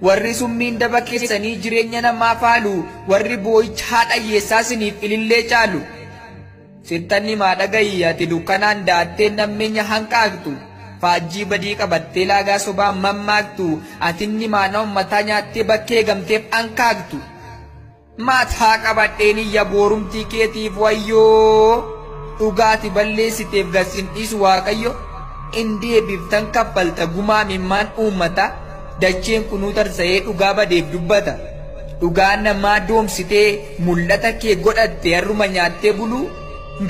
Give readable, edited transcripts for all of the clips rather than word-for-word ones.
warri summiin daba keessanii jireenya namaa faalu warri boo'icha haadha hiyyeessaa siniif ilillee caalu sirtanni maa dhagayi ati dukkanaan daattee nammeenya hanqaaqxu faajjii badii qabattee laagaa sobaan mammaaktu atinni maana ummataa nyaattee bakkee gamteef hanqaaqtu maataa qabadheen iyya boorumtii keetiif wayyoo dhugaati balleessiteef gasin dhiisu waaqayyo indeebiftan kaffalta gumaa mimmaan uummata dacheen kunuu tarsa'ee dhugaa badeef dubbata dhugaan namaa doomsitee mul'ata kee godhatte harruma nyaattee buluu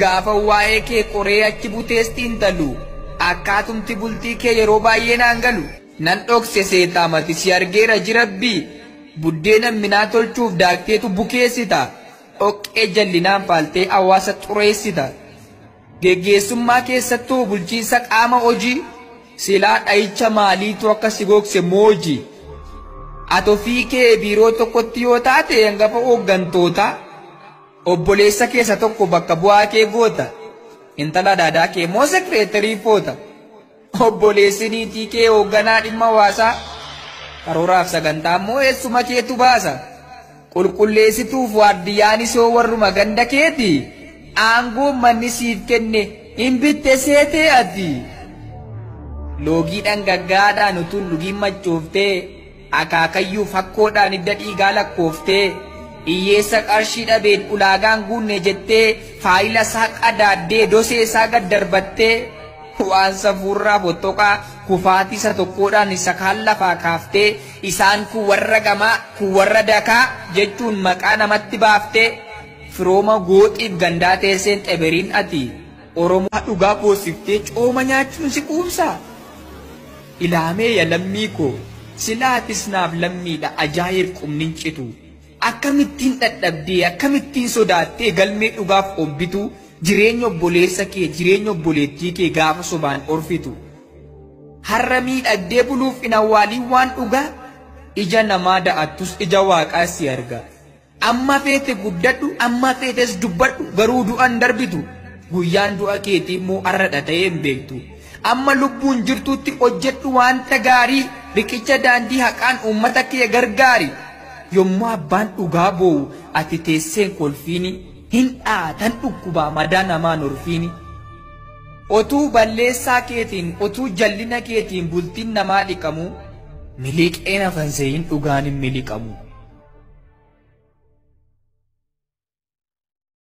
gaafa waa'ee kee qoree achi buteesti intalu akkaatumti bultii kee yeroo baay'ee naan galu nan dhokse seetaamati si argeera jirabbii buddeena minaa tolchuuf daakteetu bukeessita dhoqqee jallinaan faaltee hawaasa xureessita geggeessummaa keessattuu bulchiinsa qaama hojii silaa dha'icha maaliitu akka si gogse mooji atofii kee biiroo tokkotti yoo taate hangafa hooggantoota obboleessa keessa tokko bakka bu'aa kee goota intala daadaa kee moo sekreetarii foota obboleessi niitii kee hoogganaa dhimma hawaasaa karooraaf sagantaa moo eessuma keetu baasa qulqulleessituuf waardiyyaan isoo warruma ganda keeti aangoo manni siif kenne hin bitte seetee ati loogiidhaan gaggaadhaan utuun dhugiin machooftee akaakayyuu fakkoodhaan hidda dhiigaa lakkooftee hiyyeessa qarshii dhabeen ulaagaan guunne jettee faayila isaa qadaaddee dosee isaa gad darbattee waan safuurraa fottoqaa kufaatisa tokkoodhaan isa kaan lafaa kaaftee isaan kun warra gamaa kun warra dakaa jechuun maqaa namatti baaftee firooma gooxiif gandaa teesseen xeberiin ati oromoo dhugaa boosiftee cooma nyaachuun si quubsaa ilaamee ya lammii koo silaatis naaf lammiidha ajaa'ib qubnin citu akkamittiin dadhabdee akkamittiin sodaattee galmee dhugaaf obbitu jireenya obboleessa kee jireenya obboleettii kee gaafa sobaan orfitu har'a miidhagdee buluuf hin awwaaliin waan dhugaa ija namaa da'attus ija waaqaa si arga amma feete guddadhu amma feetes dubbadhu garuu du'an darbitu guyyaan du'a keetii immoo har'adha ta'ee hin beektu amma lubbuun jirtutti hojjedhu waanta gaarii riqicha daandii haqaan uummata kee gargaari yommuu abbaan dhugaa boo'u ati teesseen kolfiini hin dhaatan dhukkubaa madaa namaan orfiini otuu balleessaa keetiin otuu jallina keetiin bultiin namaa dhiqamu miliqeen afanseeyin dhugaan hin miliqamu.